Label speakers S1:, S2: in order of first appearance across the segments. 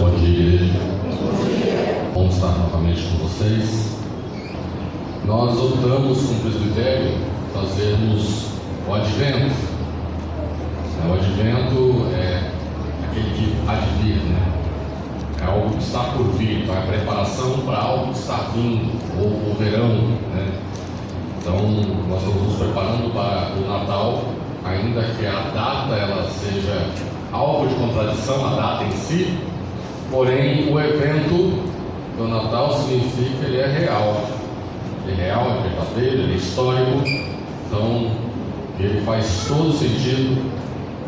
S1: Bom dia, igreja. Bom estar novamente com vocês. Nós optamos com o presbitério fazermos o advento. O advento é aquele que há de vir, né? É algo que está por vir, então é a preparação para algo que está vindo, ou o verão, né? Então nós estamos nos preparando para o Natal, ainda que a data ela seja algo de contradição, a data em si, porém o evento do Natal significa que ele é real. Ele é real, é verdadeiro, ele é histórico, então ele faz todo sentido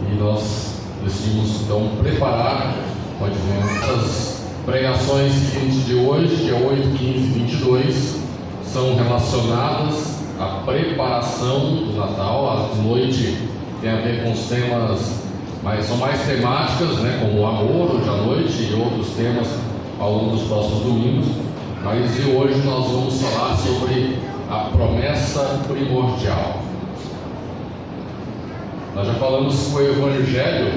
S1: e nós decidimos então preparar o advento. As pregações seguintes de hoje, dia 8, 15 e 22, são relacionadas à preparação do Natal. A noite tem a ver com os temas, mas são mais temáticas, né, como o amor hoje à noite e outros temas ao longo dos próximos domingos. Mas de hoje nós vamos falar sobre a promessa primordial. Nós já falamos que o Evangelho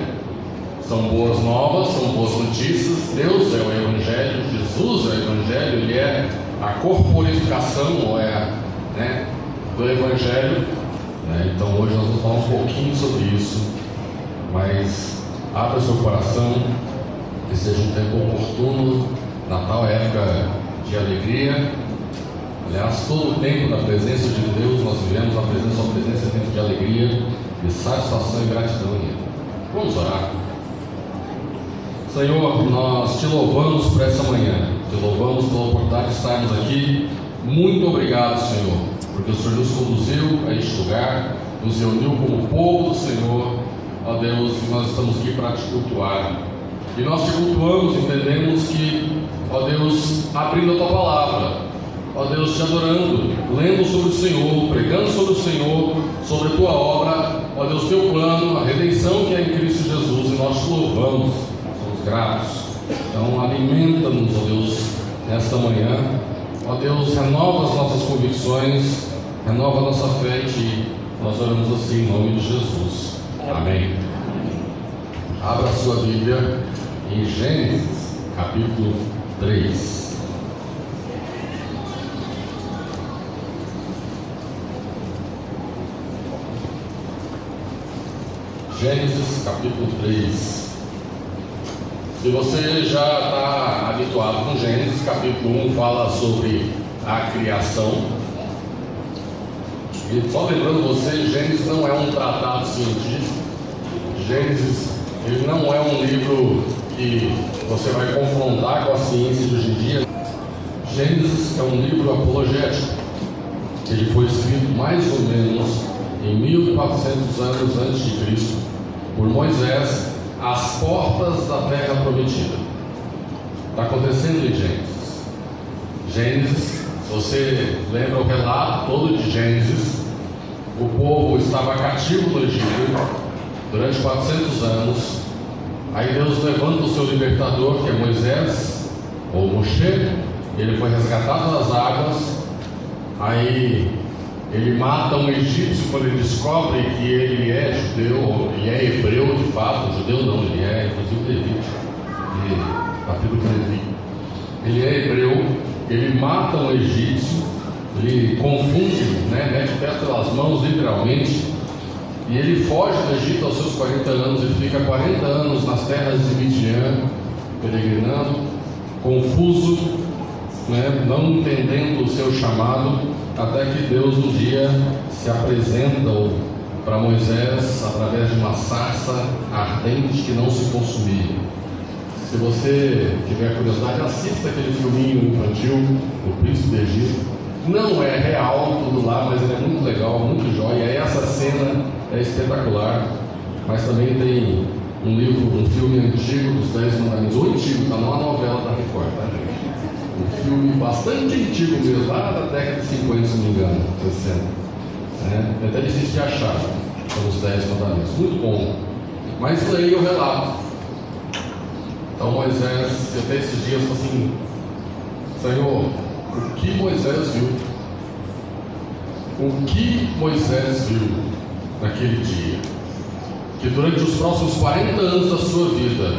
S1: são boas novas, são boas notícias. Deus é o Evangelho, Jesus é o Evangelho, Ele é a corporificação, ou é, né, do Evangelho, né? Então hoje nós vamos falar um pouquinho sobre isso, mas abra seu coração, que seja um tempo oportuno. Natal é época de alegria. Aliás, todo o tempo da presença de Deus nós vivemos a presença é tempo de alegria, de satisfação e gratidão em Ele. Vamos orar. Senhor, nós te louvamos por essa manhã, te louvamos pela oportunidade de estarmos aqui. Muito obrigado, Senhor, porque o Senhor nos conduziu a este lugar, nos reuniu como povo do Senhor. Ó Deus, nós estamos aqui para te cultuar, e nós te cultuamos, entendemos que, ó Deus, abrindo a tua palavra, ó Deus, te adorando, lendo sobre o Senhor, pregando sobre o Senhor, sobre a tua obra, ó Deus, teu plano, a redenção que é em Cristo Jesus, e nós te louvamos, somos gratos. Então alimenta-nos, ó Deus, nesta manhã. Ó Deus, renova as nossas convicções, renova a nossa fé em Ti. Nós oramos assim em nome de Jesus. Amém. Abra a sua Bíblia em Gênesis, capítulo 3. Gênesis, capítulo 3. Se você já está habituado com Gênesis, capítulo 1 fala sobre a criação. E só lembrando você, Gênesis não é um tratado científico. Gênesis, ele não é um livro que você vai confrontar com a ciência de hoje em dia. Gênesis é um livro apologético. Ele foi escrito mais ou menos em 1400 anos antes de Cristo por Moisés, às portas da terra prometida. Está acontecendo em Gênesis. Gênesis, se você lembra o relato todo de Gênesis, o povo estava cativo no Egito durante 400 anos. Aí Deus levanta o seu libertador, que é Moisés, ou Moshe. Ele foi resgatado das águas. Aí ele mata um egípcio quando ele descobre que ele é judeu, ou ele é hebreu de fato. Judeu não, ele é inclusive levita, da tribo de Levi. Ele é hebreu, ele mata um egípcio, ele confunde, né, mete o pé pelas mãos literalmente, e ele foge do Egito aos seus 40 anos e fica 40 anos nas terras de Midian, peregrinando, confuso, né, não entendendo o seu chamado, até que Deus um dia se apresenta para Moisés através de uma sarça ardente que não se consumia. Se você tiver curiosidade, assista aquele filminho infantil, O Príncipe do Egito. Não é real tudo lá, mas ele é muito legal, muito jóia. E essa cena é espetacular. Mas também tem um livro, um filme antigo dos 10 Mandamentos, ou antigo, está numa novela da Record, tá, gente? Um filme bastante antigo mesmo, lá da década de 50, se não me engano, 60. É até difícil de achar, são os 10 Mandamentos. Muito bom. Mas isso aí eu relato. Então Moisés, até esses dias, falou assim: Senhor, o que Moisés viu? O que Moisés viu naquele dia? Que durante os próximos 40 anos da sua vida,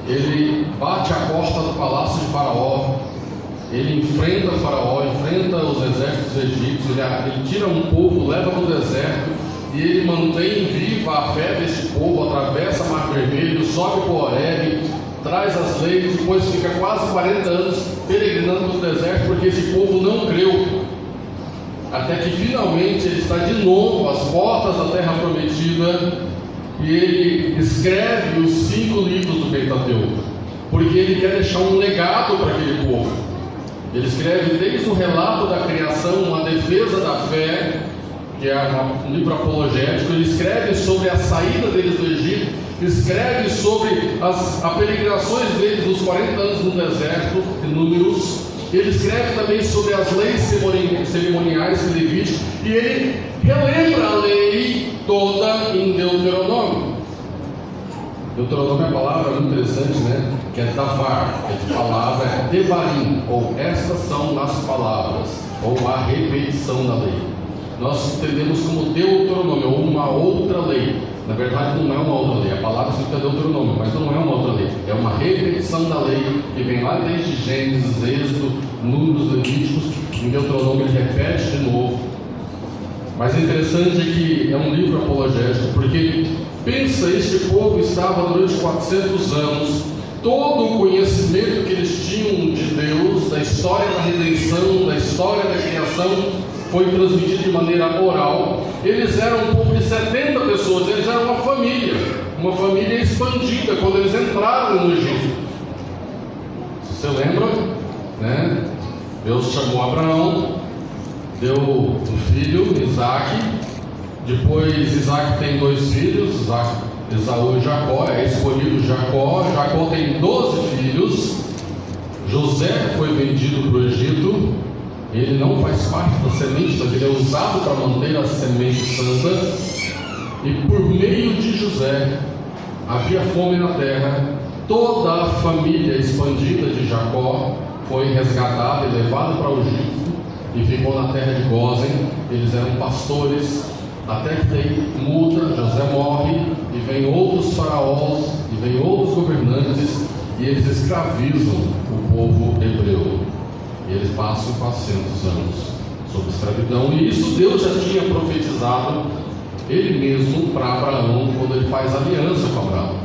S1: ele bate a porta do palácio de Faraó, ele enfrenta Faraó, enfrenta os exércitos egípcios, ele tira um povo, leva para o deserto, e ele mantém viva a fé deste povo, atravessa o Mar Vermelho, sobe para o Horebe, traz as leis, depois fica quase 40 anos peregrinando pelo deserto, porque esse povo não creu, até que finalmente ele está de novo às portas da terra prometida, e ele escreve os 5 livros do Pentateuco, porque ele quer deixar um legado para aquele povo. Ele escreve desde o relato da criação, uma defesa da fé, que é um livro apologético. Ele escreve sobre a saída deles do Egito, escreve sobre as peregrinações deles nos 40 anos no deserto, em Números. Ele escreve também sobre as leis cerimoniais de Levítico, e ele relembra a lei toda em Deuteronômio. Deuteronômio é uma palavra muito interessante, né? Que é davar, que é de palavra, é devarim, ou estas são as palavras, ou a repetição da lei. Nós entendemos como Deuteronômio, ou uma outra lei. Na verdade não é uma outra lei, a palavra significa Deuteronômio, mas não é uma outra lei, é uma repetição da lei, que vem lá desde Gênesis, Êxodo, Números, Levíticos. Em Deuteronômio ele repete de novo. Mas é interessante que é um livro apologético, porque pensa, este povo estava durante 400 anos, todo o conhecimento que eles tinham de Deus, da história da redenção, da história da criação, foi transmitido de maneira oral. Eles eram um povo de 70 pessoas, eles eram uma família expandida quando eles entraram no Egito. Você lembra, né? Deus chamou Abraão, deu um filho, Isaac. Depois Isaac tem 2 filhos, Esaú e Jacó. É escolhido Jacó. Jacó tem 12 filhos. José foi vendido para o Egito. Ele não faz parte da semente, mas ele é usado para manter a semente santa. E por meio de José havia fome na terra. Toda a família expandida de Jacó foi resgatada e levada para o Egito e ficou na terra de Gósen. Eles eram pastores, até que daí muda, José morre, e vem outros faraós, e vem outros governantes, e eles escravizam o povo hebreu. E eles passam 400 anos sob escravidão, e isso Deus já tinha profetizado Ele mesmo para Abraão, quando Ele faz aliança com Abraão,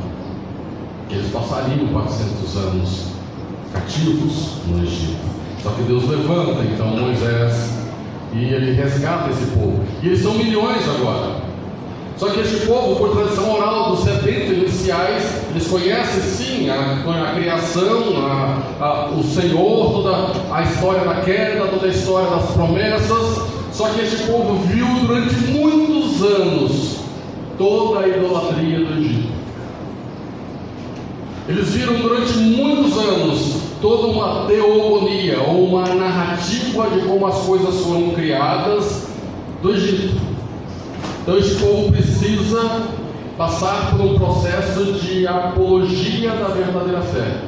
S1: que eles passariam 400 anos cativos no Egito. Só que Deus levanta então Moisés e ele resgata esse povo, e eles são milhões agora. Só que este povo, por tradição oral dos 70 iniciais, eles conhecem sim a criação, o Senhor, toda a história da queda, toda a história das promessas. Só que este povo viu durante muitos anos toda a idolatria do Egito. Eles viram durante muitos anos toda uma teogonia, ou uma narrativa de como as coisas foram criadas do Egito. Então este povo precisa passar por um processo de apologia da verdadeira fé.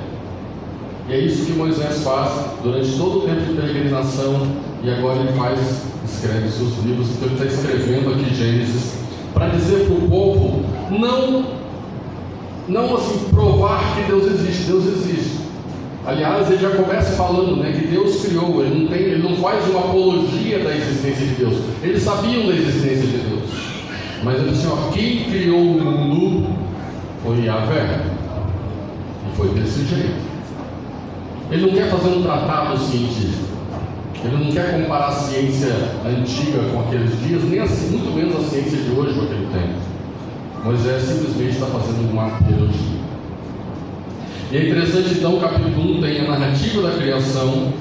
S1: E é isso que Moisés faz durante todo o tempo de peregrinação, e agora ele escreve seus livros. Então ele está escrevendo aqui Gênesis para dizer para o povo não assim provar que Deus existe. Aliás, ele já começa falando, né, que Deus criou. Ele não faz uma apologia da existência de Deus. Eles sabiam da existência de Deus, mas ele disse: quem criou o mundo foi Yahvé, e foi desse jeito. Ele não quer fazer um tratado científico, ele não quer comparar a ciência antiga com aqueles dias, nem assim, muito menos a ciência de hoje com aquele tempo. Moisés simplesmente está fazendo uma arqueologia. E é interessante, então, o capítulo 1 tem a narrativa da criação.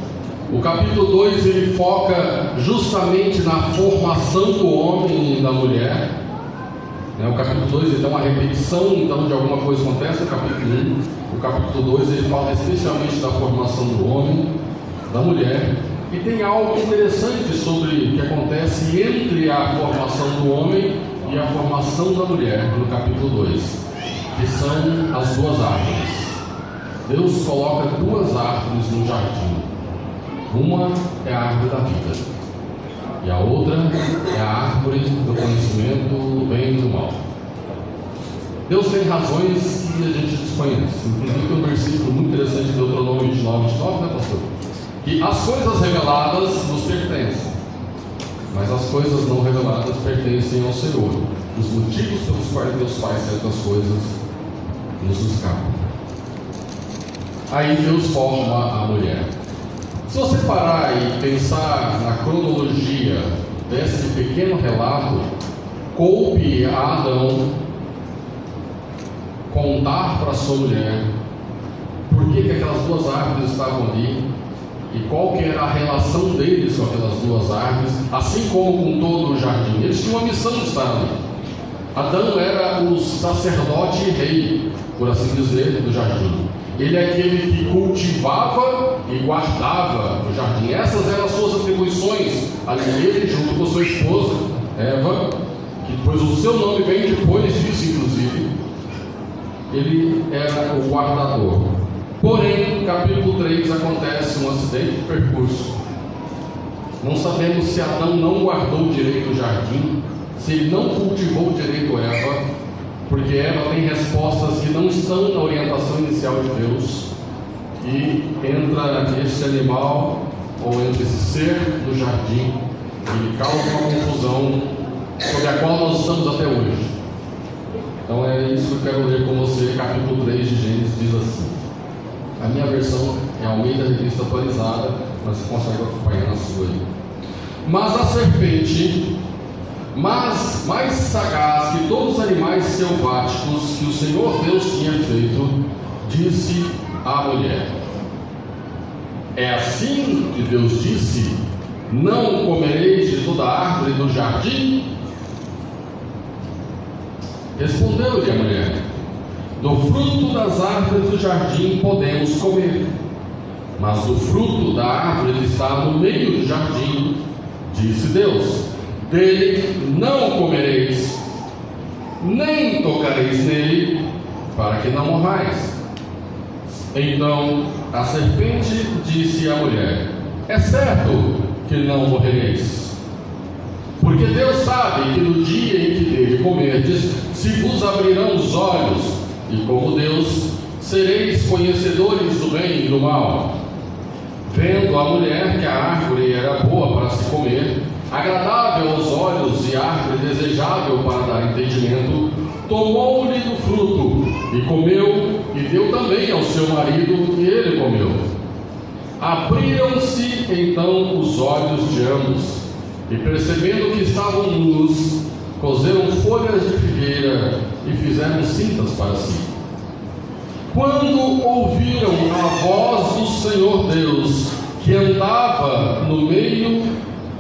S1: O capítulo 2 ele foca justamente na formação do homem e da mulher. O capítulo 2 ele dá uma repetição então, de alguma coisa que acontece no capítulo 1. O capítulo 2 ele fala especialmente da formação do homem, da mulher. E tem algo interessante sobre o que acontece entre a formação do homem e a formação da mulher, no capítulo 2, que são as 2 árvores. Deus coloca 2 árvores no jardim. Uma é a árvore da vida, e a outra é a árvore do conhecimento do bem e do mal. Deus tem razões que a gente desconhece. Inclusive tem um versículo muito interessante de Deuteronômio 29, né, pastor? Que as coisas reveladas nos pertencem, mas as coisas não reveladas pertencem ao Senhor. Os motivos pelos quais Deus faz certas coisas nos escapam. Aí Deus forma a mulher. Se você parar e pensar na cronologia desse pequeno relato, coube a Adão contar para sua mulher por que aquelas duas árvores estavam ali e qual que era a relação deles com aquelas duas árvores, assim como com todo o jardim. Eles tinham uma missão de estar ali. Adão era o sacerdote e rei, por assim dizer, do jardim. Ele é aquele que cultivava e guardava o jardim. Essas eram as suas atribuições ali. Ele, junto com sua esposa, Eva, que depois o seu nome vem depois disso, inclusive, ele era o guardador. Porém, no capítulo 3 acontece um acidente de percurso. Não sabemos se Adão não guardou direito o jardim, se ele não cultivou direito Eva, porque Eva tem respostas que não estão na orientação inicial de Deus, e entra esse animal, ou entra esse ser do jardim, e causa uma confusão sobre a qual nós estamos até hoje. Então é isso que eu quero ler com você. Capítulo 3 de Gênesis diz assim. A minha versão é a Almeida Revista Atualizada, mas você consegue acompanhar na sua aí. Mas a serpente, mais sagaz que todos os animais selváticos que o Senhor Deus tinha feito, disse à mulher: é assim que Deus disse: não comereis de toda a árvore do jardim? Respondeu-lhe a mulher: do fruto das árvores do jardim podemos comer, mas do fruto da árvore que está no meio do jardim, disse Deus, dele não comereis, nem tocareis nele, para que não morrais. Então a serpente disse à mulher: é certo que não morrereis, porque Deus sabe que no dia em que dele comerdes, se vos abrirão os olhos, e como Deus, sereis conhecedores do bem e do mal. Vendo a mulher que a árvore era boa para se comer, agradável aos olhos e árvore desejável para dar entendimento, tomou-lhe do fruto, e comeu, e deu também ao seu marido, e ele comeu. Abriram-se então os olhos de ambos, e percebendo que estavam nus, coseram folhas de figueira e fizeram cintas para si. Quando ouviram a voz do Senhor Deus, que andava no meio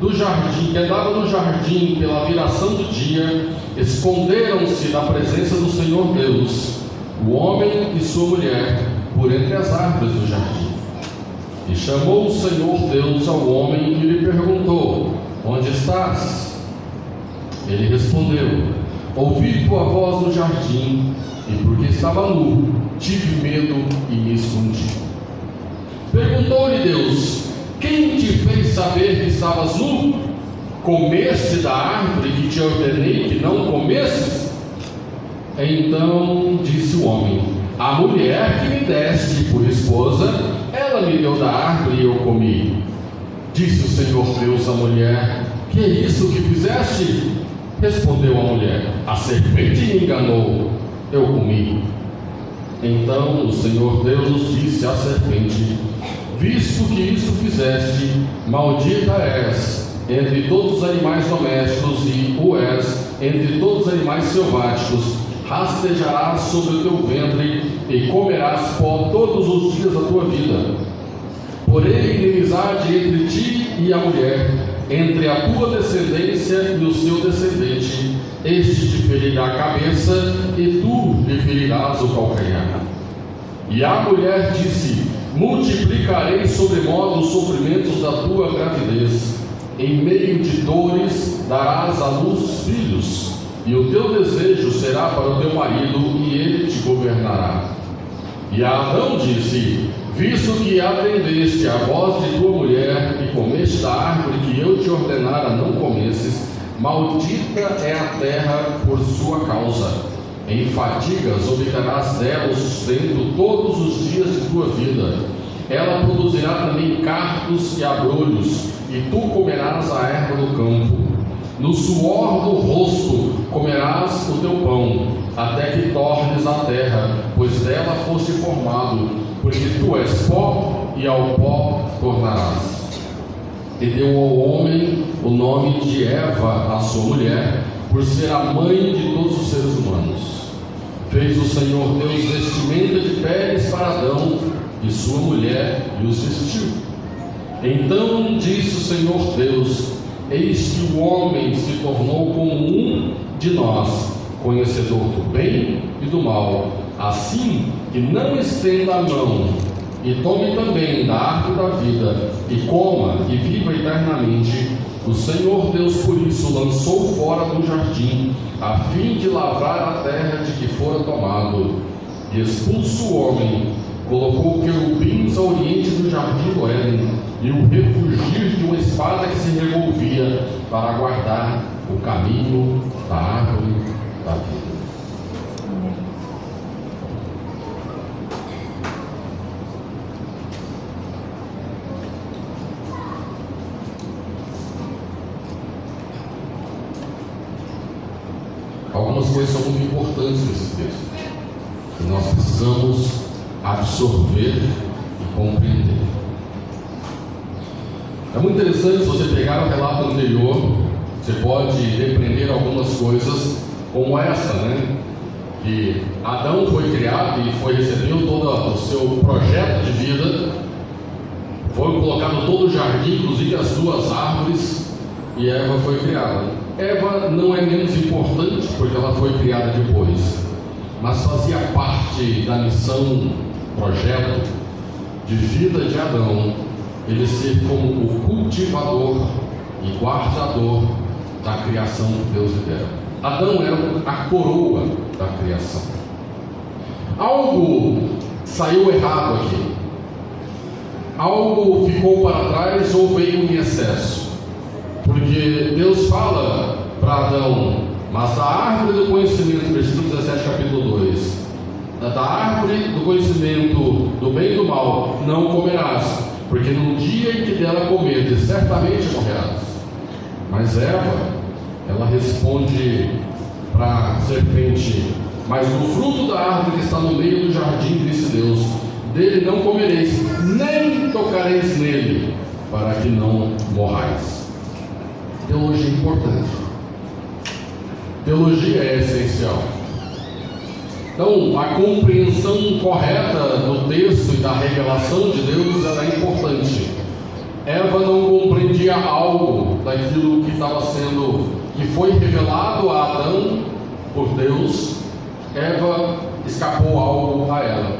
S1: do jardim, que andava no jardim pela viração do dia, esconderam-se da presença do Senhor Deus, o homem e sua mulher, por entre as árvores do jardim. E chamou o Senhor Deus ao homem e lhe perguntou: onde estás? Ele respondeu: ouvi tua voz no jardim, e porque estava nu, tive medo e me escondi. Perguntou-lhe Deus: quem te fez saber que estavas nu? Comeste da árvore que te ordenei que não comesses? Então disse o homem: a mulher que me deste por esposa, ela me deu da árvore e eu comi. Disse o Senhor Deus à mulher: que é isso que fizeste? Respondeu a mulher: a serpente me enganou, eu comi. Então o Senhor Deus disse à serpente: visto que isso fizeste, maldita és entre todos os animais domésticos e o és entre todos os animais selváticos. Rastejarás sobre o teu ventre e comerás pó todos os dias da tua vida. Porém, inimizade entre ti e a mulher, entre a tua descendência e o seu descendente, este te ferirá a cabeça e tu lhe ferirás o calcanhar. E a mulher disse: multiplicarei sobremodo os sofrimentos da tua gravidez, em meio de dores darás à luz filhos, e o teu desejo será para o teu marido, e ele te governará. E Adão disse: visto que atendeste à voz de tua mulher e comeste da árvore que eu te ordenara não comesses, maldita é a terra por sua causa. Em fadigas obterás dela o sustento todos os dias de tua vida. Ela produzirá também cardos e abrolhos, e tu comerás a erva do campo. No suor do rosto comerás o teu pão, até que tornes a terra, pois dela foste formado, porque tu és pó, e ao pó tornarás. E deu ao homem o nome de Eva, a sua mulher, por ser a mãe de todos os seres humanos. Fez o Senhor Deus vestimenta de peles para Adão e sua mulher, e os vestiu. Então disse o Senhor Deus: eis que o homem se tornou como um de nós, conhecedor do bem e do mal, assim que não estenda a mão e tome também da árvore da vida, e coma e viva eternamente. O Senhor Deus por isso lançou fora do jardim, a fim de lavrar a terra de que fora tomado. E expulso o homem, colocou querubins ao oriente do jardim do Éden, e o refugir de uma espada que se revolvia, para guardar o caminho da árvore da vida. Algumas coisas são muito importantes nesse texto, que nós precisamos absorver e compreender. É muito interessante, se você pegar o relato anterior, você pode depreender algumas coisas como essa, né? Que Adão foi criado e recebeu todo o seu projeto de vida, foi colocado todo o jardim, inclusive as duas árvores, e Eva foi criada. Eva não é menos importante porque ela foi criada depois, mas fazia parte da missão, projeto de vida de Adão, ele ser como o cultivador e guardador da criação que Deus lhe dera. Adão era a coroa da criação. Algo saiu errado aqui, algo ficou para trás ou veio em excesso. Porque Deus fala para Adão: mas da árvore do conhecimento, versículo 17, capítulo 2, da árvore do conhecimento do bem e do mal não comerás, porque no dia em que dela comerdes, certamente morrerás. Mas Eva, ela responde para a serpente: mas do fruto da árvore que está no meio do jardim, disse Deus, dele não comereis, nem tocareis nele, para que não morrais. Teologia é importante. Teologia é essencial. Então, a compreensão correta do texto e da revelação de Deus, ela é importante. Eva não compreendia algo daquilo que foi revelado a Adão por Deus. Eva escapou algo a ela.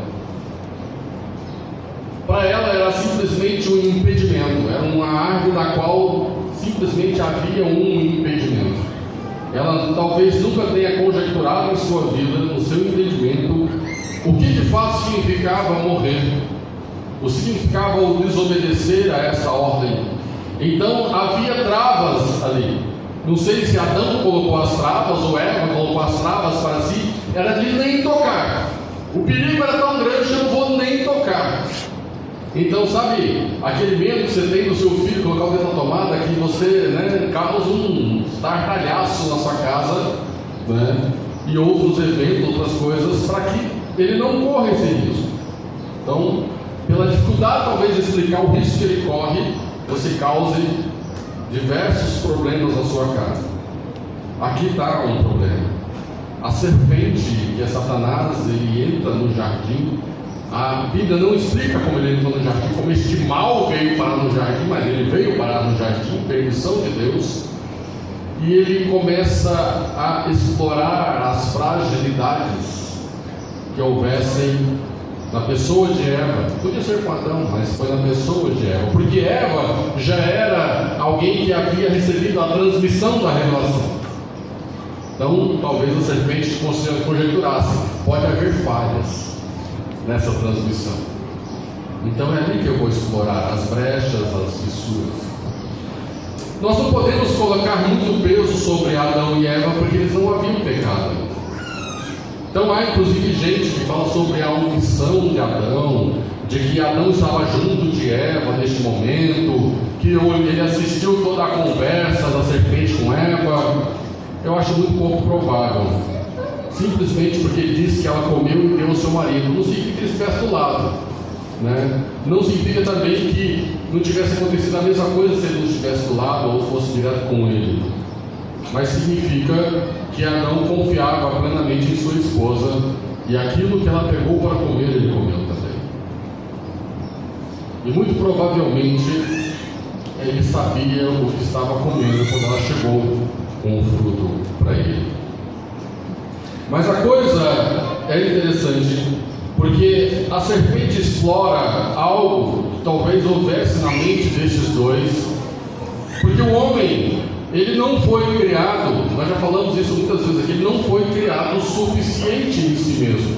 S1: Para ela era simplesmente um impedimento, era uma árvore da qual simplesmente havia um impedimento. Ela talvez nunca tenha conjecturado em sua vida, no seu entendimento, o que de fato significava morrer, o que significava o desobedecer a essa ordem. Então havia travas ali. Não sei se Adão colocou as travas ou Eva colocou as travas para si, era de nem tocar. O perigo era tão grande que eu não vou nem tocar. Então, sabe, aquele medo que você tem do seu filho colocar o dedo na tomada, que você, causa um estardalhaço na sua casa, e outros eventos, outras coisas, para que ele não corra esse risco. Então, pela dificuldade talvez de explicar o risco que ele corre, você cause diversos problemas na sua casa. Aqui está um problema. A serpente, que é Satanás, ele entra no jardim. A Bíblia não explica como ele entrou no jardim, como este mal veio parar no jardim, mas ele veio parar no jardim, permissão de Deus, e ele começa a explorar as fragilidades que houvessem na pessoa de Eva. Podia ser com Adão, mas foi na pessoa de Eva, porque Eva já era alguém que havia recebido a transmissão da revelação. Então, talvez a serpente conjecturasse: pode haver falhas nessa transmissão. Então é ali que eu vou explorar as brechas, as fissuras. Nós não podemos colocar muito peso sobre Adão e Eva, porque eles não haviam pecado. Então há inclusive gente que fala sobre a omissão de Adão, de que Adão estava junto de Eva neste momento, que ele assistiu toda a conversa da serpente com Eva. Eu acho muito pouco provável, simplesmente porque ele disse que ela comeu e deu ao seu marido. Não significa que ele estivesse do lado, né? Não significa também que não tivesse acontecido a mesma coisa se ele não estivesse do lado ou fosse direto com ele, mas significa que Adão confiava plenamente em sua esposa, e aquilo que ela pegou para comer, ele comeu também. E muito provavelmente ele sabia o que estava comendo quando ela chegou com o fruto para ele. Mas a coisa é interessante, porque a serpente explora algo que talvez houvesse na mente destes dois, porque o homem, ele não foi criado, nós já falamos isso muitas vezes aqui, ele não foi criado o suficiente em si mesmo.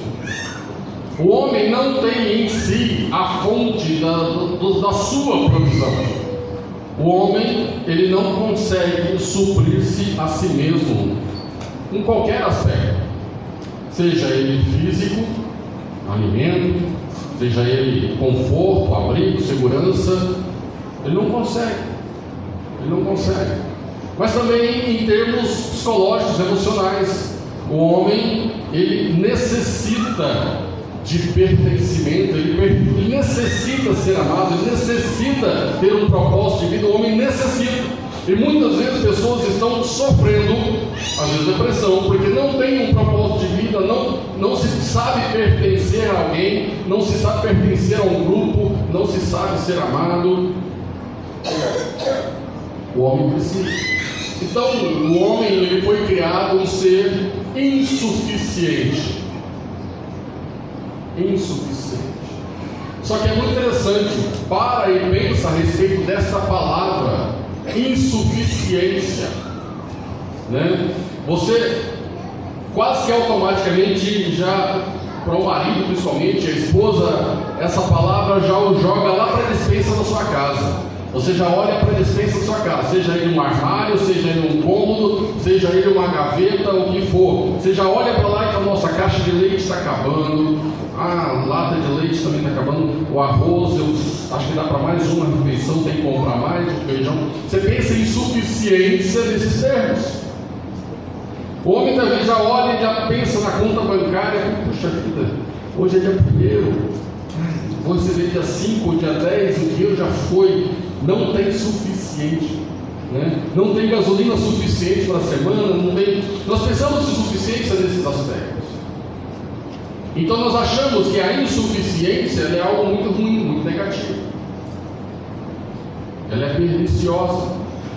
S1: O homem não tem em si a fonte da sua provisão. O homem, ele não consegue suprir-se a si mesmo em qualquer aspecto, seja ele físico, alimento, seja ele conforto, abrigo, segurança. Ele não consegue. Mas também em termos psicológicos, emocionais, o homem, ele necessita de pertencimento, ele necessita ser amado, ele necessita ter um propósito de vida. O homem necessita, e muitas vezes pessoas estão sofrendo, às vezes depressão, porque não tem um propósito de vida, não se sabe pertencer a alguém, não se sabe pertencer a um grupo, não se sabe ser amado. O homem precisa. Então o homem, ele foi criado um ser insuficiente. Só que é muito interessante, para e pensa a respeito dessa palavra insuficiência, né? Você quase que automaticamente, já para o marido principalmente, a esposa, essa palavra já o joga lá para a despensa da sua casa. Você já olha para a despensa da sua casa, seja ele um armário, seja ele um cômodo, seja ele uma gaveta, o que for. Você já olha para lá e fala: nossa, a caixa de leite está acabando, a lata de leite também está acabando, o arroz, eu acho que dá para mais uma refeição, tem que comprar mais, o feijão. Você pensa em suficiência nesses termos. O homem também já olha e já pensa na conta bancária: puxa vida, hoje é dia 1º, vou receber dia 5 ou dia 10, o dinheiro já foi. Não tem suficiente, né? Não tem gasolina suficiente para a semana, não tem. Nós pensamos em suficiência nesses aspectos. Então nós achamos que a insuficiência é algo muito ruim, muito negativo. Ela é perniciosa.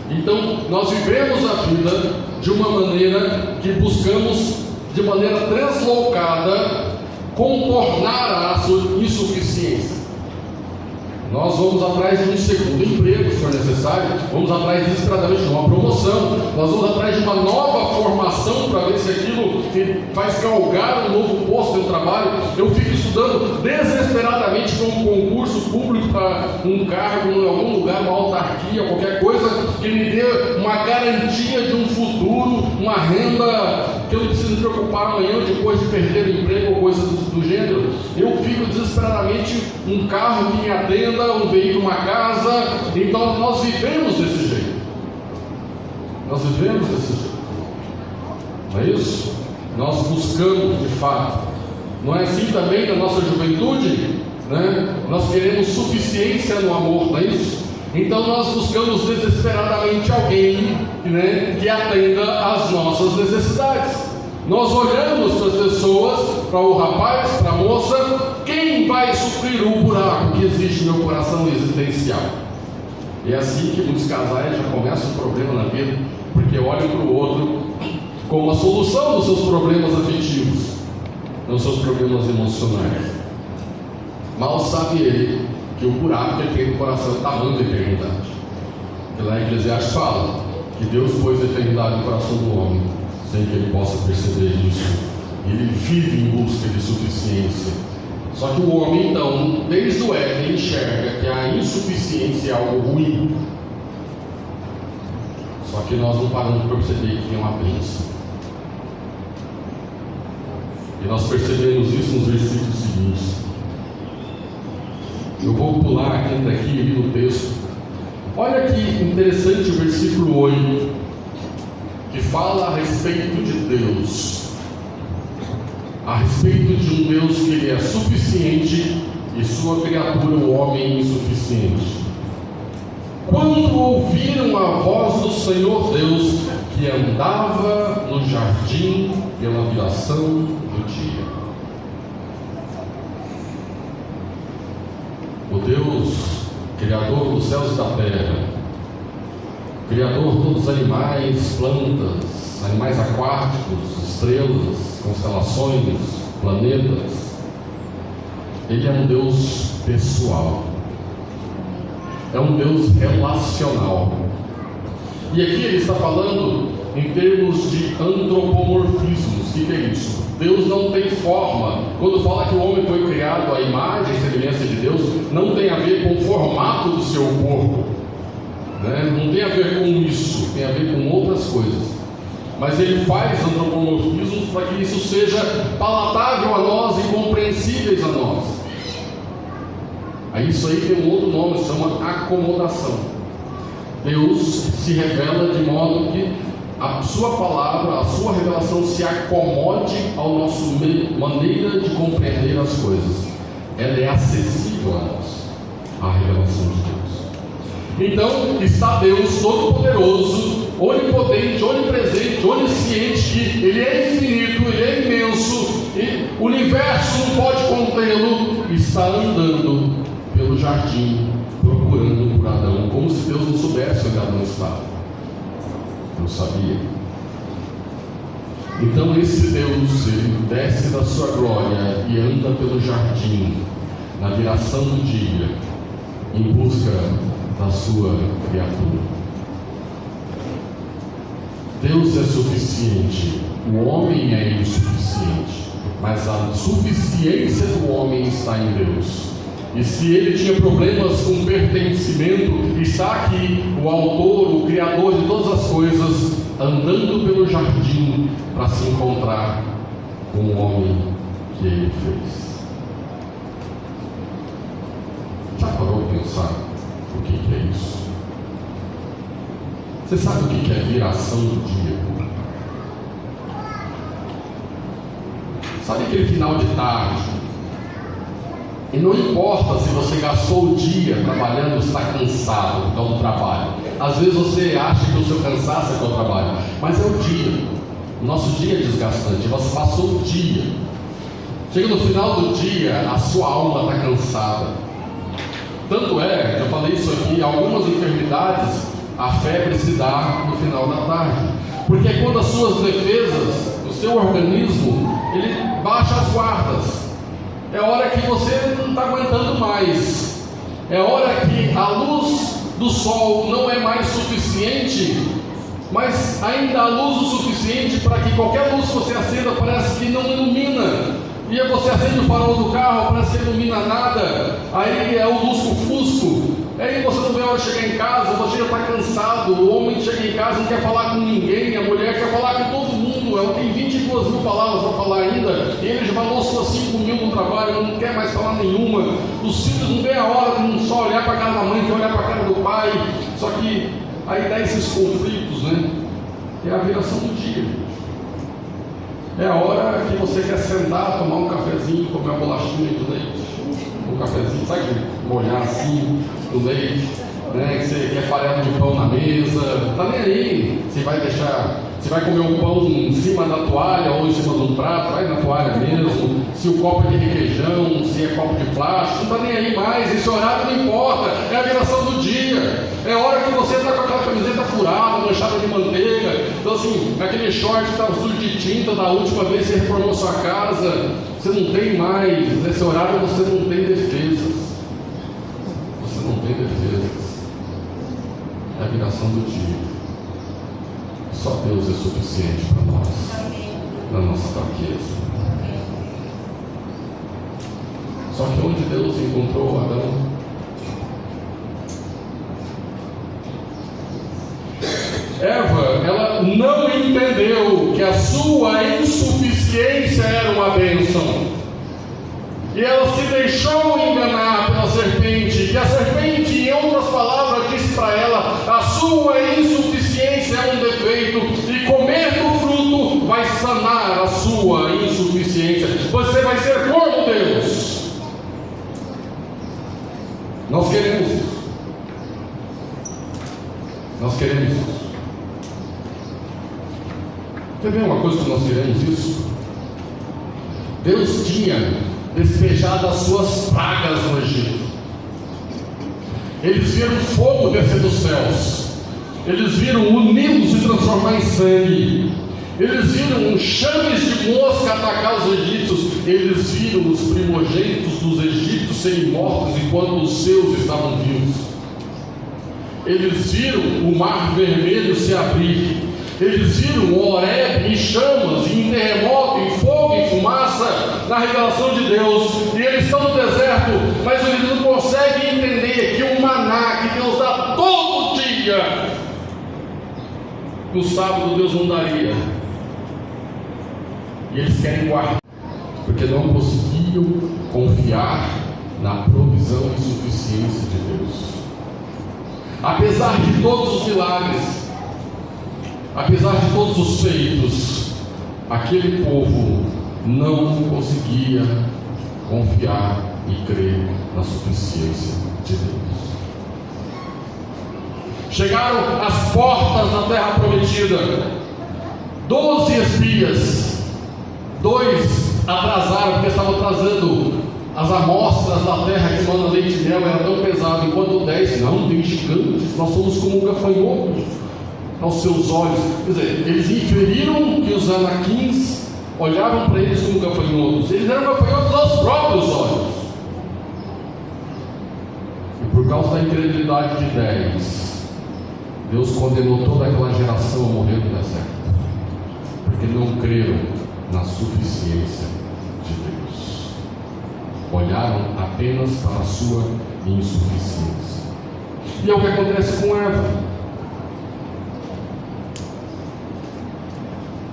S1: Então nós vivemos a vida de uma maneira que buscamos, de maneira translocada, contornar a sua insuficiência. Nós vamos atrás de um segundo emprego, se for necessário, vamos atrás desesperadamente de uma promoção, nós vamos atrás de uma nova formação para ver se aquilo faz galgar um novo posto de trabalho. Eu fico estudando desesperadamente para um concurso público, para um cargo em algum lugar, uma autarquia, qualquer coisa que me dê uma garantia de um futuro, uma renda que eu não preciso me preocupar amanhã depois de perder o emprego ou coisa do gênero. Eu fico desesperadamente um carro que me atenda, um veículo, uma casa. Então nós vivemos desse jeito. Não é isso? Nós buscamos de fato. Não é assim também na nossa juventude, né? Nós queremos suficiência no amor, não é isso? Então nós buscamos desesperadamente alguém, né, que atenda às nossas necessidades. Nós olhamos para as pessoas, para o rapaz, para a moça, quem vai suprir o buraco que existe no meu coração existencial? E é assim que muitos casais já começam um problema na vida, porque olham para o outro como a solução dos seus problemas afetivos, dos seus problemas emocionais. Mal sabe ele que o buraco que ele tem no coração é o tamanho da eternidade. E lá em Eclesiastes fala que Deus pôs a eternidade no coração do homem, sem que ele possa perceber isso. Ele vive em busca de suficiência. Só que o homem, então, desde o Éden, enxerga que a insuficiência é algo ruim. Só que nós não paramos para perceber que é uma bênção. E nós percebemos isso nos versículos seguintes. Eu vou pular aqui e ler o texto. Olha que interessante o versículo 8, que fala a respeito de Deus, a respeito de um Deus que ele é suficiente e sua criatura, o homem, insuficiente. Quando ouviram a voz do Senhor Deus, que andava no jardim pela viração do dia. O Deus, Criador dos céus e da terra, Criador de todos os animais, plantas, animais aquáticos, estrelas, constelações, planetas, Ele é um Deus pessoal, é um Deus relacional. E aqui ele está falando em termos de antropomorfismos. O que é isso? Deus não tem forma. Quando fala que o homem foi criado à imagem e semelhança de Deus, não tem a ver com o formato do seu corpo, né? Não tem a ver com isso, tem a ver com outras coisas. Mas ele faz antropomorfismos para que isso seja palatável a nós e compreensíveis a nós. Aí isso aí tem um outro nome, se chama acomodação. Deus se revela de modo que a sua palavra, a sua revelação se acomode ao nosso maneira de compreender as coisas. Ela é acessível a nós, a revelação de Deus. Então está Deus Todo-Poderoso, onipotente, onipresente, onisciente, que Ele é infinito, Ele é imenso, e o universo não pode contê-lo, está andando pelo jardim, procurando por Adão, como se Deus não soubesse onde Adão estava. Não sabia. Então esse Deus, ele desce da sua glória e anda pelo jardim, na viração do dia, em busca da sua criatura. Deus é suficiente, o homem é insuficiente, mas a suficiência do homem está em Deus. E se ele tinha problemas com pertencimento, está aqui o autor, o criador de todas as coisas, andando pelo jardim para se encontrar com o homem que ele fez. Já parou para pensar o que é isso? Você sabe o que é viração do dia? Sabe aquele final de tarde? E não importa se você gastou o dia trabalhando ou está cansado do trabalho. Às vezes você acha que o seu cansaço é do trabalho, mas é o dia. O nosso dia é desgastante. Você passou o dia. Chega no final do dia, a sua alma está cansada. Tanto é, eu falei isso aqui, algumas enfermidades, a febre se dá no final da tarde. Porque é quando as suas defesas, o seu organismo, ele baixa as guardas. É hora que você não está aguentando mais. É hora que a luz do sol não é mais suficiente, mas ainda há luz o suficiente para que qualquer luz que você acenda parece que não ilumina. E aí você acende o farol do carro, parece que não ilumina nada. Aí é o lusco-fusco. Aí você não vê a hora de chegar em casa, você já está cansado. O homem chega em casa e não quer falar com ninguém, a mulher quer falar com todo mundo. Ela tem 22 mil palavras para falar ainda, e ele já falou suas 5 mil no trabalho, não quer mais falar nenhuma. Os filhos não vê a hora de não só olhar para a cara da mãe, quer olhar para a cara do pai. Só que aí dá esses conflitos, né? É a viração do dia. É a hora que você quer sentar, tomar um cafezinho, comer uma bolachinha de leite, um cafezinho, sabe, molhar assim o leite, né? Que você quer farelo de pão na mesa, tá nem aí. Você vai deixar, você vai comer o pão em cima da toalha ou em cima de um prato, vai na toalha mesmo. Se o copo é de requeijão, se é copo de plástico, não tá nem aí mais. Esse horário não importa, é a viração do dia. É a hora que você está com aquela camiseta furada, manchada de manteiga. Então assim, aquele short que estava sujo de tinta da última vez que você reformou sua casa, você não tem mais. Nesse horário você não tem defesas. Você não tem defesas. É a viração do dia. Só Deus é suficiente para nós, na nossa fraqueza. Só que onde Deus encontrou Adão, Eva, ela não entendeu que a sua insuficiência suficiência era uma bênção. E ela se deixou enganar pela serpente. E a serpente, em outras palavras, disse para ela: a sua insuficiência é um defeito, e comer do fruto vai sanar a sua insuficiência. Você vai ser como Deus. Nós queremos isso. Nós queremos isso. Quer ver uma coisa que nós queremos isso? Deus tinha despejado as suas pragas no Egito. Eles viram fogo descer dos céus. Eles viram o Nilo se transformar em sangue. Eles viram chames de mosca atacar os egípcios. Eles viram os primogênitos dos egípcios serem mortos enquanto os seus estavam vivos. Eles viram o mar vermelho se abrir. Eles viram o Horebe em chamas, em terremoto, em fogo, em fumaça, na revelação de Deus. E eles estão no deserto, mas eles não conseguem entender que o maná que Deus dá todo dia, no sábado Deus não daria. E eles querem guardar, porque não conseguiam confiar na provisão e suficiência de Deus. Apesar de todos os milagres, apesar de todos os feitos, aquele povo não conseguia confiar e crer na suficiência de Deus. Chegaram às portas da terra prometida, 12 espias, 2 atrasaram, porque estavam trazendo as amostras da terra que manda leite e mel, era tão pesado, enquanto 10, não, tem gigantes, nós somos como gafanhotos aos seus olhos. Quer dizer, eles inferiram que os anaquins olhavam para eles como gafanhotos. Eles eram gafanhotos aos próprios olhos. E por causa da incredulidade de 10, Deus condenou toda aquela geração a morrer no deserto, porque não creram na suficiência de Deus. Olharam apenas para a sua insuficiência. E é o que acontece com Eva.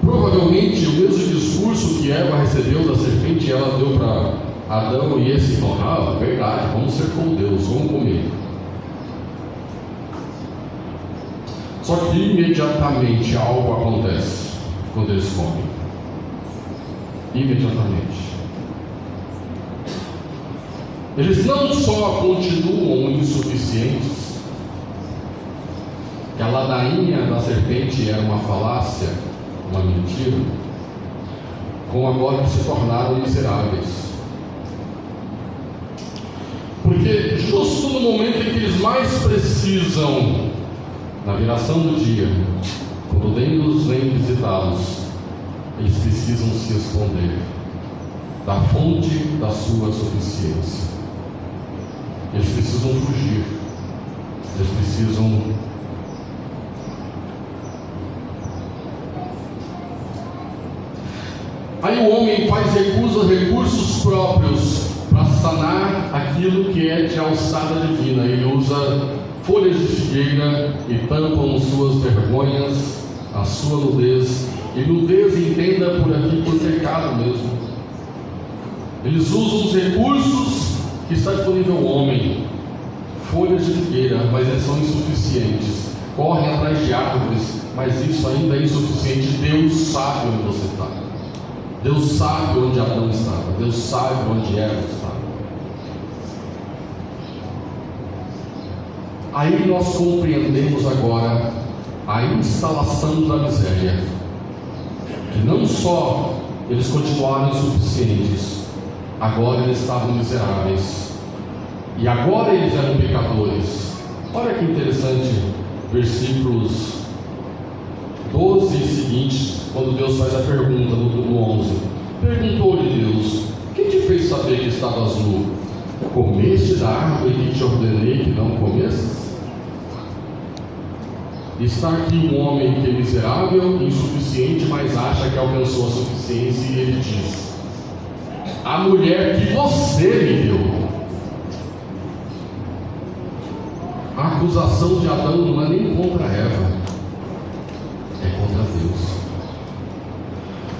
S1: Provavelmente o mesmo discurso que Eva recebeu da serpente, ela deu para Adão, e esse falou: ah, verdade, vamos ser como Deus, vamos comer. Só que imediatamente algo acontece quando eles comem. Imediatamente. Eles não só continuam insuficientes, que a ladainha da serpente era uma falácia, uma mentira, como agora se tornaram miseráveis. Porque justo no momento em que eles mais precisam, na viração do dia, quando Deus vem visitá-los, eles precisam se esconder da fonte da sua suficiência. Eles precisam fugir. Eles precisam Aí o homem faz recursos próprios para sanar aquilo que é de alçada divina. Ele usa folhas de figueira e tampam suas vergonhas, a sua nudez. E nudez entenda por aqui por pecado mesmo. Eles usam os recursos que está disponível ao homem, folhas de figueira, mas eles são insuficientes. Correm atrás de árvores, mas isso ainda é insuficiente. Deus sabe onde você está. Deus sabe onde Adão estava. Deus sabe onde Eva estava. Aí nós compreendemos agora a instalação da miséria. Que não só eles continuaram insuficientes, agora eles estavam miseráveis. E agora eles eram pecadores. Olha que interessante, versículos 12 e seguintes, quando Deus faz a pergunta no 11. Perguntou-lhe Deus: quem te fez saber que estavas nu? Comeste da árvore que te ordenei que não comesses? Está aqui um homem que é miserável, insuficiente, mas acha que alcançou a suficiência, e ele diz: a mulher que você me deu. A acusação de Adão não é nem contra Eva, é contra Deus.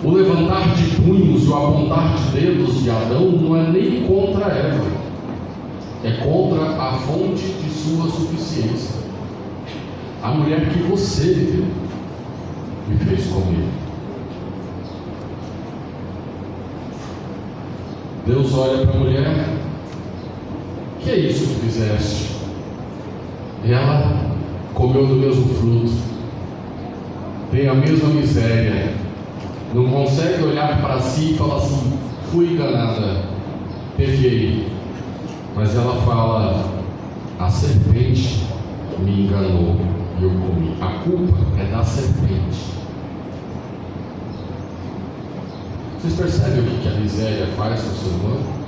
S1: O levantar de punhos e o apontar de dedos de Adão não é nem contra Eva, é contra a fonte de sua suficiência. A mulher que você deu me fez comer. Deus olha para a mulher: que é isso que fizeste? E ela comeu do mesmo fruto, tem a mesma miséria, não consegue olhar para si e falar assim: fui enganada, peguei. Mas ela fala: a serpente me enganou e eu comi. A culpa é da serpente. Vocês percebem o que a miséria faz com o ser humano?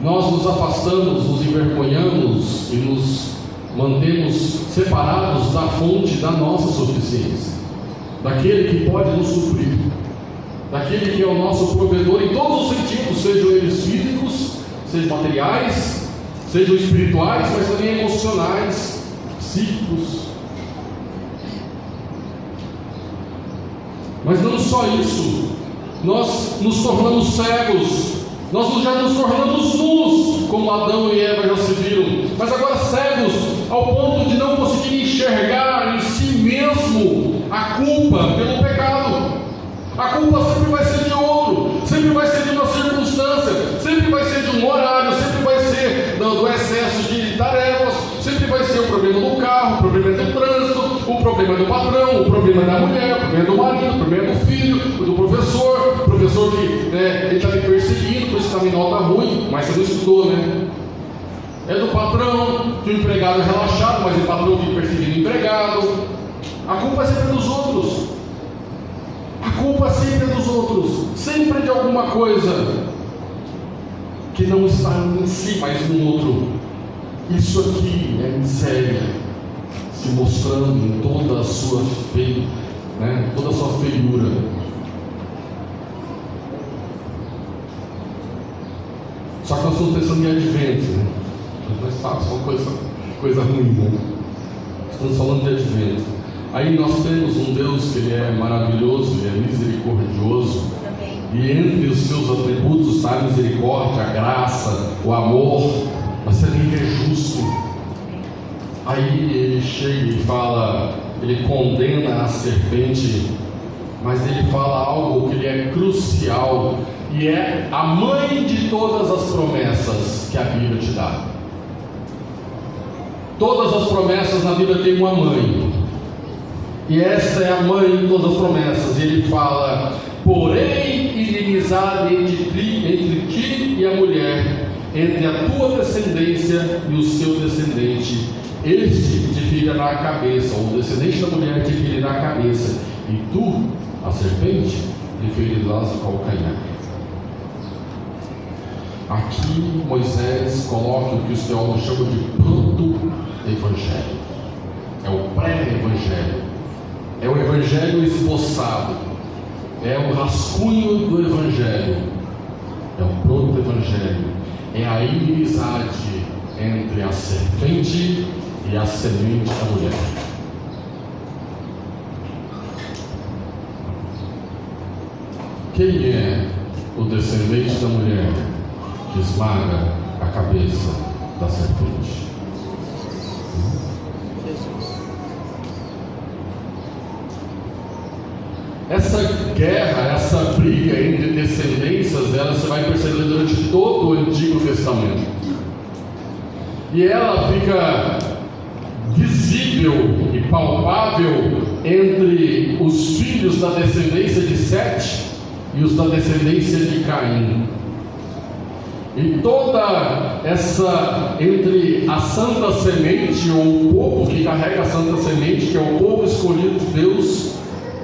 S1: Nós nos afastamos, nos envergonhamos e nos mantemos separados da fonte da nossa suficiência, daquele que pode nos suprir, daquele que é o nosso provedor em todos os sentidos, sejam eles físicos, sejam materiais, sejam espirituais, mas também emocionais, psíquicos. Mas não só isso, nós nos tornamos cegos, nós já nos tornamos nus, como Adão e Eva já se viram, mas agora cegos ao ponto de não conseguir enxergar em si mesmo a culpa pelo pecado. A culpa sempre vai ser de outro, sempre vai ser de uma circunstância, sempre vai ser de um horário, sempre vai ser do excesso de tarefas, sempre vai ser o problema do carro, o problema do trânsito, o problema do patrão, o problema da mulher, o problema do marido, o problema do filho, do professor, o professor que ele está me perseguindo, por isso está me nota ruim, mas você não estudou, né? É do patrão, que o empregado é relaxado, mas o patrão fica perseguindo o empregado. A culpa é sempre dos outros. A culpa sempre é dos outros, sempre de alguma coisa que não está em si, mas no outro. Isso aqui é miséria se mostrando em toda a sua toda a sua feiura. Só que nós estamos pensando em advento, né? Mas tá, só coisa ruim, né? Estamos falando de advento. Aí nós temos um Deus que Ele é maravilhoso, Ele é misericordioso. Amém. E entre os seus atributos está a misericórdia, a graça, o amor, mas também Ele é justo. Aí Ele chega e fala, Ele condena a serpente, mas Ele fala algo que Ele é crucial, e é a mãe de todas as promessas que a Bíblia te dá. Todas as promessas na Bíblia têm uma mãe. E essa é a mãe de todas as promessas. E Ele fala: porém, inimizade entre ti e a mulher, entre a tua descendência e o seu descendente. Este te ferirá a cabeça, ou o descendente da mulher te ferirá a cabeça, e tu, a serpente, te ferirás o calcanhar. Aqui Moisés coloca o que os teólogos chamam de proto-evangelho. É o pré-evangelho. É o evangelho esboçado, é o rascunho do evangelho, é o proto-evangelho, é a inimizade entre a serpente e a semente da mulher. Quem é o descendente da mulher que esmaga a cabeça da serpente? Essa guerra, essa briga entre descendências, ela você vai perceber durante todo o Antigo Testamento. E ela fica visível e palpável entre os filhos da descendência de Sete e os da descendência de Caim. E toda essa, entre a santa semente, ou o povo que carrega a santa semente, que é o povo escolhido de Deus,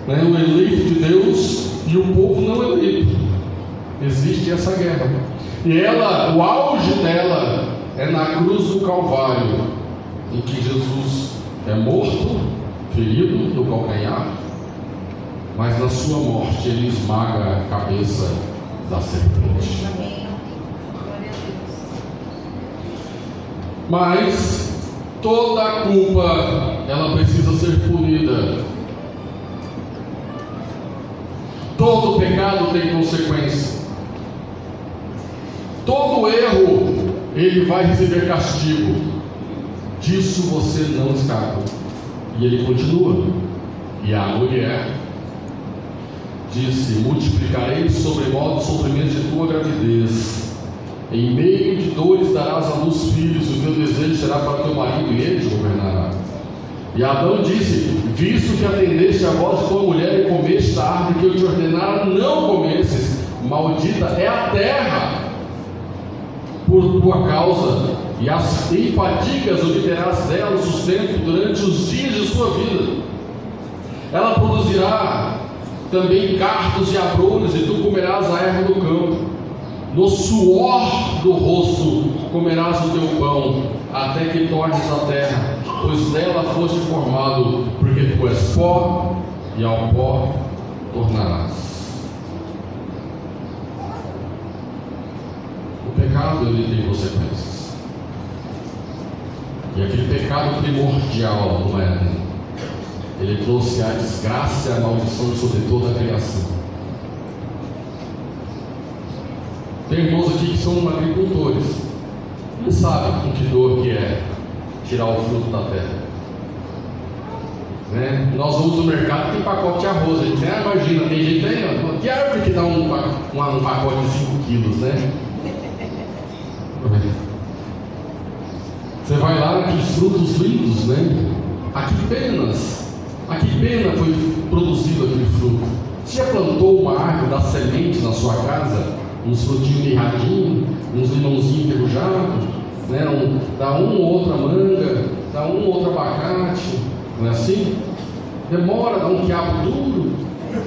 S1: o eleito de Deus, e o povo não eleito. Existe essa guerra. E ela, o auge dela é na cruz do Calvário, em que Jesus é morto, ferido no calcanhar, mas na sua morte Ele esmaga a cabeça da serpente. Mas toda a culpa ela precisa ser punida. Todo pecado tem consequência. Todo erro, ele vai receber castigo. Disso você não escapa. E ele continua. E a mulher disse: multiplicarei sobremodo o sofrimento de tua gravidez. Em meio de dores darás à luz filhos, o teu desejo será para teu marido e ele te governará. E Adão disse: visto que atendeste a voz de tua mulher e comeste da árvore que eu te ordenara não comesses, maldita é a terra por tua causa, e as fadigas obterás dela o sustento durante os dias de sua vida. Ela produzirá também cardos e abrolhos, e tu comerás a erva do campo. No suor do rosto comerás o teu pão, até que tornes a terra, pois dela foste formado, porque tu és pó, e ao pó tornarás. O pecado, ele tem consequências. E aquele pecado primordial no Éden, ele trouxe a desgraça e a maldição sobre toda a criação. Tem irmãos aqui que são agricultores. Eles sabem com que dor que é tirar o fruto da terra. Né? Nós vamos no mercado, tem pacote de arroz. A gente imagina, tem gente aí, que árvore que dá um pacote de 5 quilos, né? Você vai lá, aqueles frutos lindos, né? A que pena foi produzido aquele fruto. Você já plantou uma árvore da semente na sua casa? Uns frutinhos mirradinhos, uns limãozinhos enferrujados, né? Dá uma ou outra manga, dá um ou outro abacate, não é assim? Demora, dá um quiabo duro,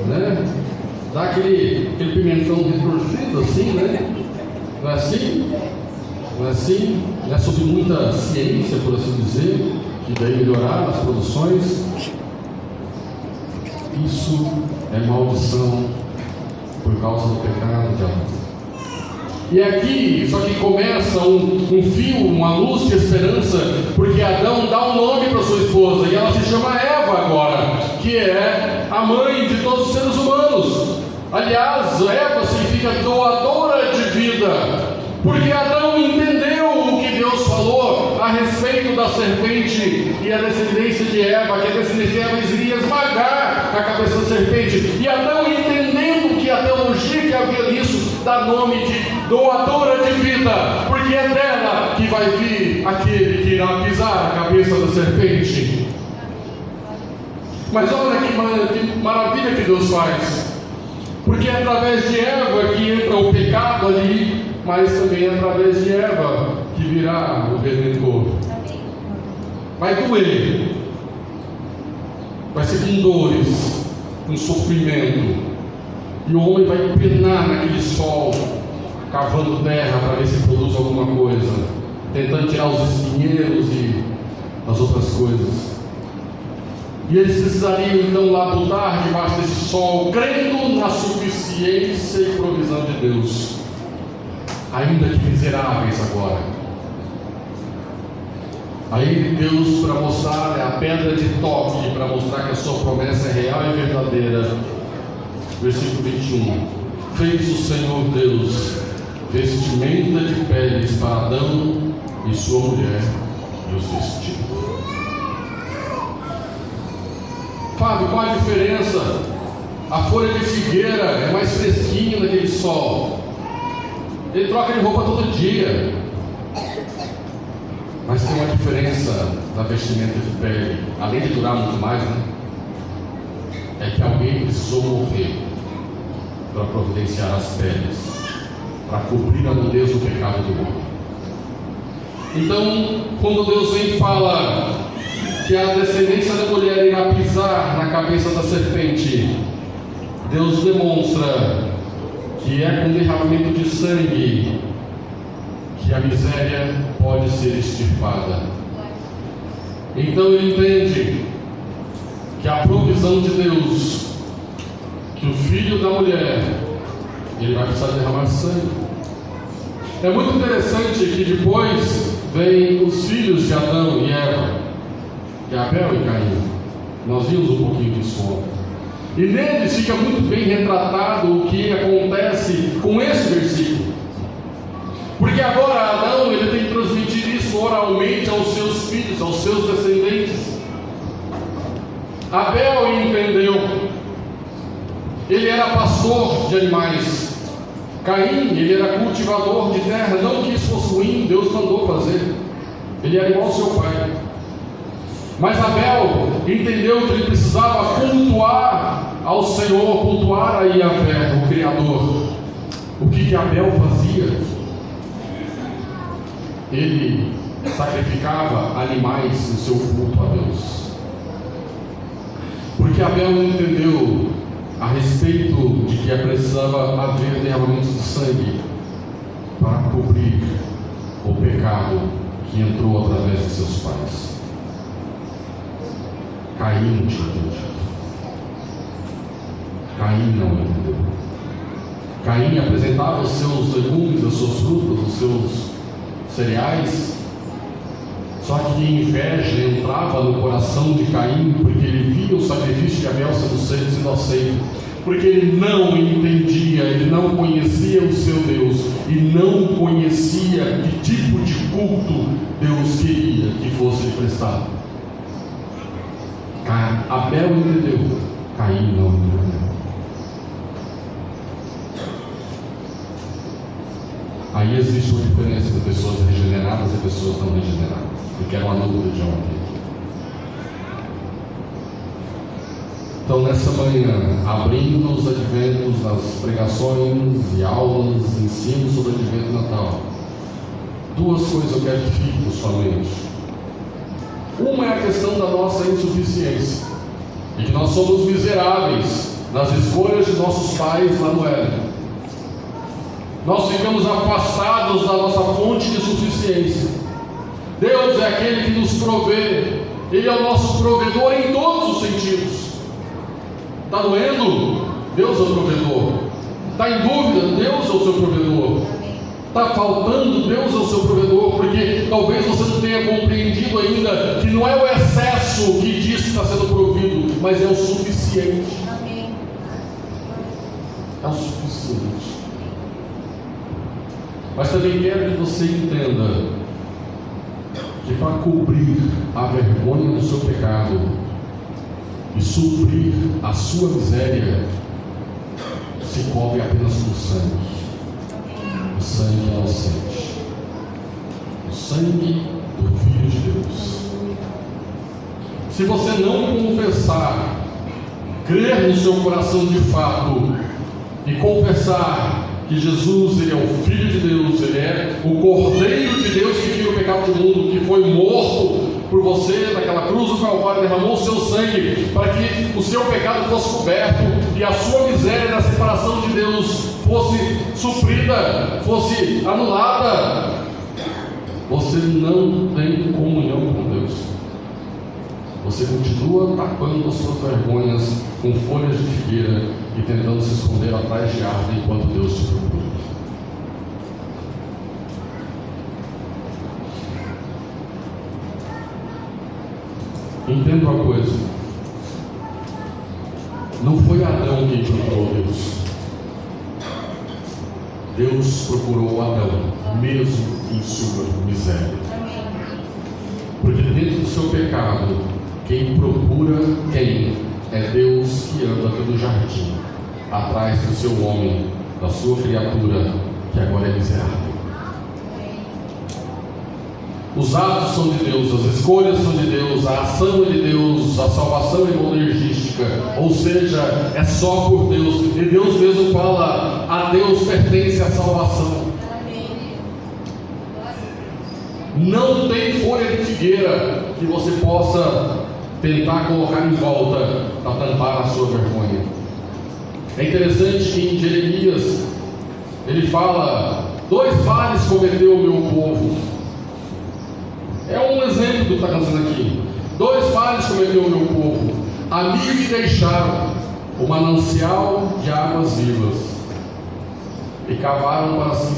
S1: né? Dá aquele pimentão retorcido assim, né? Não é assim? Não é assim? Não é sobre muita ciência, por assim dizer, que daí melhorar as produções. Isso é maldição por causa do pecado de Adão. E aqui, só que começa um fio, uma luz de esperança, porque Adão dá um nome para sua esposa, e ela se chama Eva agora, que é a mãe de todos os seres humanos. Aliás, Eva significa doadora de vida, porque Adão entendeu o que Deus falou a respeito da serpente e a descendência de Eva, que a descendência de Eva iria esmagar a cabeça da serpente. E Adão, entendendo que a teologia que havia nisso, dá nome de doadora de vida, porque é dela que vai vir aquele que irá pisar a cabeça da serpente. Mas olha que maravilha que Deus faz, porque é através de Eva que entra o pecado ali, mas também é através de Eva que virá o Redentor. Vai doer, vai ser com dores, com sofrimento, e o homem vai penar naquele sol, cavando terra para ver se produz alguma coisa, tentando tirar os espinheiros e as outras coisas. E eles precisariam então lá lutar debaixo desse sol, crendo na suficiência e provisão de Deus, ainda que miseráveis agora. Aí Deus, para mostrar, é a pedra de toque, para mostrar que a sua promessa é real e verdadeira. Versículo 21. Fez o Senhor Deus vestimenta de peles para Adão e sua mulher, e os vestiu. Fábio, qual a diferença? A folha de figueira é mais fresquinha naquele sol. Ele troca de roupa todo dia. Mas tem uma diferença na vestimenta de pele, além de durar muito mais, né? É que alguém precisou morrer para providenciar as peles, para cobrir a nudez do pecado do homem. Então, quando Deus vem e fala que a descendência da mulher irá pisar na cabeça da serpente, Deus demonstra que é com derramamento de sangue que a miséria pode ser extirpada. Então ele entende que a provisão de Deus, que o filho da mulher, ele vai precisar derramar sangue. É muito interessante que depois vem os filhos de Adão e Eva, que é Abel e Caim. Nós vimos um pouquinho disso ontem. E neles fica muito bem retratado o que acontece com esse versículo. Porque agora Adão, ele tem que transmitir isso oralmente aos seus filhos, aos seus descendentes. Abel entendeu. Ele era pastor de animais. Caim, ele era cultivador de terra. Não que isso fosse ruim, Deus mandou fazer. Ele era igual ao seu pai. Mas Abel entendeu que ele precisava cultuar ao Senhor, cultuar a Yahvé, o Criador. O que Abel fazia? Ele sacrificava animais no seu culto a Deus. Porque Abel entendeu a respeito de que precisava haver derramamento de sangue para cobrir o pecado que entrou através de seus pais. Caim não tinha entendido. Caim não entendeu. Caim apresentava os seus legumes, as suas frutas, os seus cereais. Só que a inveja entrava no coração de Caim, porque ele via o sacrifício de Abel sendo aceito, porque ele não entendia, ele não conhecia o seu Deus, e não conhecia que tipo de culto Deus queria que fosse prestado. Abel entendeu, Caim não entendeu. Aí existe uma diferença entre pessoas regeneradas e pessoas não regeneradas, porque era uma dúvida de ontem. Então, nessa manhã, abrindo os adventos, nas pregações e aulas, ensino sobre o advento natal, duas coisas eu quero que fiquem na sua mente. Uma é a questão da nossa insuficiência, e que nós somos miseráveis nas escolhas de nossos pais lá no Éden. Nós ficamos afastados da nossa fonte de suficiência. Deus é aquele que nos provê. Ele é o nosso provedor em todos os sentidos. Está doendo? Deus é o provedor. Está em dúvida? Deus é o seu provedor. Está faltando? Deus é o seu provedor. Porque talvez você não tenha compreendido ainda que não é o excesso que diz que está sendo provido, mas é o suficiente. É o suficiente. Mas também quero que você entenda que para cobrir a vergonha do seu pecado e suprir a sua miséria, se cobre apenas com sangue. O sangue inocente. O sangue do Filho de Deus. Se você não confessar, crer no seu coração de fato e confessar que Jesus, ele é o Filho de Deus, ele é o Cordeiro de Deus que tira o pecado do mundo, que foi morto por você naquela cruz do Calvário, derramou o seu sangue para que o seu pecado fosse coberto e a sua miséria na separação de Deus fosse suprida, fosse anulada. Você não tem comunhão com Deus. Você continua tapando as suas vergonhas com folhas de figueira e tentando se esconder atrás de árvore enquanto Deus te procura. Entenda uma coisa: não foi Adão quem procurou Deus. Deus procurou Adão, mesmo em sua miséria. Porque dentro do seu pecado, quem procura quem? É Deus que anda pelo jardim, atrás do seu homem, da sua criatura, que agora é miserável. Os atos são de Deus, as escolhas são de Deus, a ação é de Deus, a salvação é monergística, ou seja, é só por Deus. E Deus mesmo fala: a Deus pertence a salvação. Não tem folha de figueira que você possa tentar colocar em volta para tampar a sua vergonha. É interessante que em Jeremias ele fala: 2 vales cometeu o meu povo. É um exemplo do que está acontecendo aqui. 2 vales cometeu o meu povo. A mim me deixaram o manancial de águas vivas e cavaram para si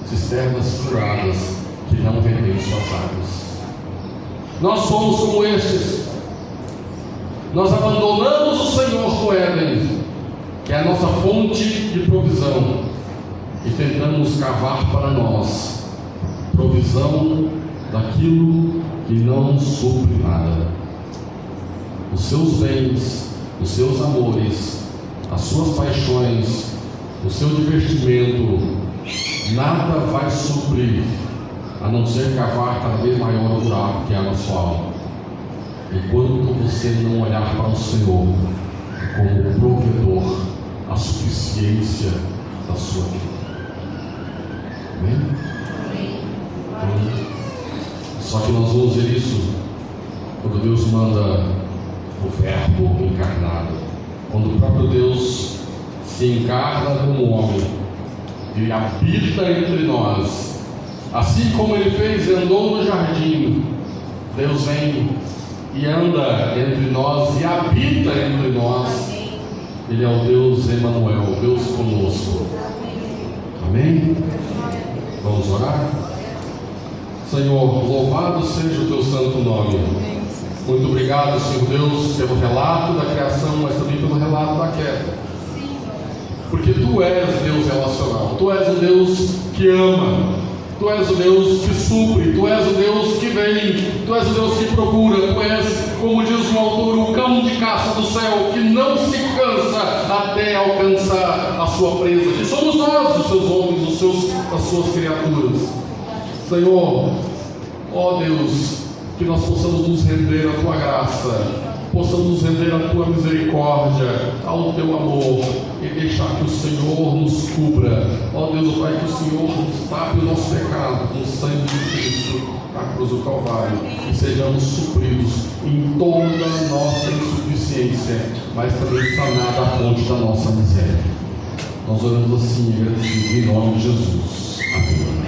S1: cisternas furadas que não retêm suas águas. Nós somos como estes. Nós abandonamos o Senhor no Éden, que é a nossa fonte de provisão, e tentamos cavar para nós provisão daquilo que não supre nada. Os seus bens, os seus amores, as suas paixões, o seu divertimento, nada vai suprir, a não ser cavar cada vez maior o buraco que há na sua alma. Enquanto você não olhar para o Senhor como o provedor, a suficiência da sua vida. Amém? Então, só que nós vamos ver isso quando Deus manda o Verbo encarnado. Quando o próprio Deus se encarna como homem, Ele habita entre nós. Assim como Ele fez e andou no jardim, Deus vem e anda entre nós e habita entre nós. Ele é o Deus Emanuel, Deus conosco. Amém? Vamos orar? Senhor, louvado seja o teu santo nome. Muito obrigado, Senhor Deus, pelo relato da criação, mas também pelo relato da queda. Porque Tu és Deus relacional, Tu és o Deus que ama, Tu és o Deus que supre, Tu és o Deus que vem, Tu és o Deus que procura, Tu és, como diz o autor, o cão de caça do céu, que não se cansa até alcançar a sua presa, que somos nós, os Seus homens, as Suas criaturas. Senhor, ó Deus, que nós possamos nos render à Tua graça, possamos nos render à Tua misericórdia, ao Teu amor, e deixar que o Senhor nos cubra. Ó Deus, Pai, que o Senhor nos tape o nosso pecado com o sangue de Cristo na cruz do Calvário, e sejamos supridos em toda a nossa insuficiência, mas também sanada a fonte da nossa miséria. Nós oramos assim, agradecidos em nome de Jesus. Amém.